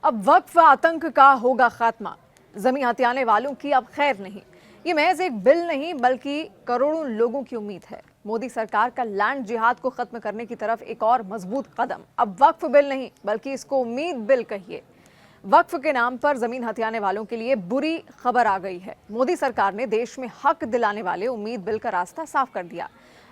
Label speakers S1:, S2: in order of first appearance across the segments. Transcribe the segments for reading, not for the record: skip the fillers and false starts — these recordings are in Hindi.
S1: अब वक्फ आतंक का होगा खात्मा। जमीन हथियाने वालों की अब खैर नहीं। ये महज एक बिल नहीं बल्कि करोड़ों लोगों की उम्मीद है। मोदी सरकार का लैंड जिहाद को खत्म करने की तरफ एक और मजबूत कदम। अब वक्फ बिल नहीं बल्कि इसको उम्मीद बिल कहिए। वक्फ के नाम पर जमीन हथियाने वालों के लिए बुरी खबर आ गई है। मोदी सरकार ने देश में हक दिलाने वाले उम्मीद बिल का रास्ता साफ कर दिया।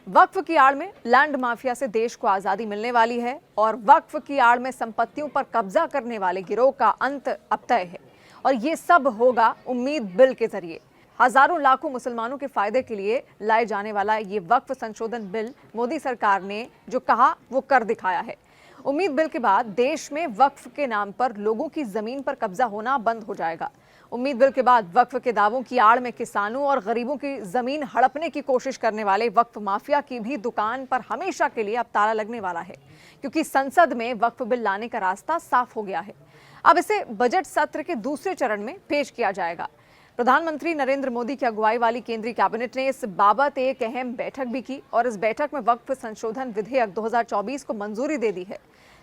S1: वक्फ की आड़ में लैंड माफिया से देश को आजादी मिलने वाली है और वक्फ की आड़ में संपत्तियों पर कब्जा करने वाले गिरोह का अंत अब तय है। और ये सब होगा उम्मीद बिल के जरिए। हजारों लाखों मुसलमानों के फायदे के लिए लाए जाने वाला ये वक्फ संशोधन बिल मोदी सरकार ने जो कहा वो कर दिखाया है। उम्मीद बिल के बाद देश में वक्फ के नाम पर लोगों की जमीन पर कब्जा होना बंद हो जाएगा। उम्मीद बिल के बाद वक्फ के दावों की आड़ में किसानों और गरीबों की जमीन हड़पने की कोशिश करने वाले वक्फ माफिया की भी दुकान पर हमेशा के लिए अब ताला लगने वाला है, क्योंकि संसद में वक्फ बिल लाने का रास्ता साफ हो गया है। अब इसे बजट सत्र के दूसरे चरण में पेश किया जाएगा। प्रधानमंत्री नरेंद्र मोदी की अगुवाई वाली केंद्रीय कैबिनेट ने इस बाबत एक अहम बैठक भी की और इस बैठक में वक्फ संशोधन विधेयक 2024 को मंजूरी दे दी है।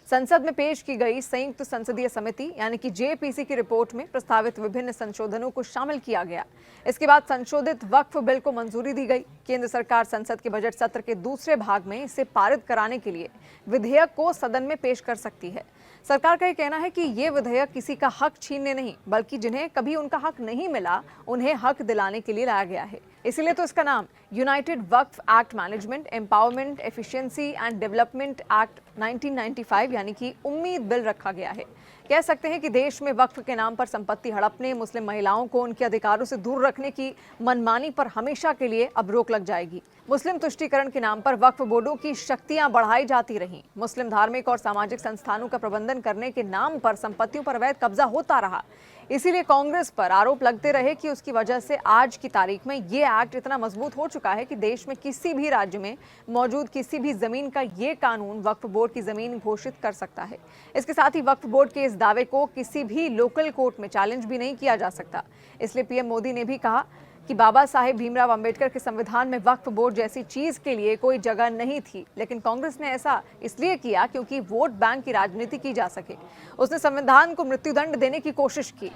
S1: संसद में पेश की गई संयुक्त संसदीय समिति यानी कि जेपीसी की रिपोर्ट में प्रस्तावित विभिन्न संशोधनों को शामिल किया गया। इसके बाद संशोधित वक्फ बिल को मंजूरी दी गई। केंद्र सरकार संसद के बजट सत्र के दूसरे भाग में इसे पारित कराने के लिए विधेयक को सदन में पेश कर सकती है। सरकार का यह कहना है कि ये विधेयक किसी का हक छीनने नहीं बल्कि जिन्हें कभी उनका हक नहीं मिला उन्हें हक दिलाने के लिए लाया गया है। इसीलिए तो इसका नाम United Waqf act management empowerment efficiency and development act 1995 यानी कि उम्मीद बिल रखा गया है। कह सकते हैं कि देश में वक्फ के नाम पर संपत्ति हड़पने, मुस्लिम महिलाओं को उनके अधिकारों से दूर रखने की मनमानी पर हमेशा के लिए अब रोक लग जाएगी। मुस्लिम तुष्टीकरण के नाम पर वक्फ बोर्डों की शक्तियां बढ़ाई जाती रहीं। मुस्लिम धार्मिक और सामाजिक संस्थानों का प्रबंधन करने के नाम पर संपत्तियों पर अवैध कब्जा होता रहा। इसीलिए कांग्रेस पर आरोप लगते रहे कि उसकी वजह से आज की तारीख में ये एक्ट इतना मजबूत हो चुका है कि देश में किसी भी राज्य में मौजूद किसी भी जमीन का ये कानून वक्फ बोर्ड की जमीन घोषित कर सकता है। इसके साथ ही वक्फ बोर्ड के इस दावे को किसी भी लोकल कोर्ट में चैलेंज भी नहीं किया जा सकता। इसलिए पीएम मोदी ने भी कहा कि बाबा साहेब भीमराव अंबेडकर के संविधान में वक्फ बोर्ड जैसी चीज के लिए कोई जगह नहीं थी, लेकिन कांग्रेस ने ऐसा इसलिए किया क्योंकि वोट बैंक की राजनीति की जा सके। उसने संविधान को मृत्युदंड देने की कोशिश की।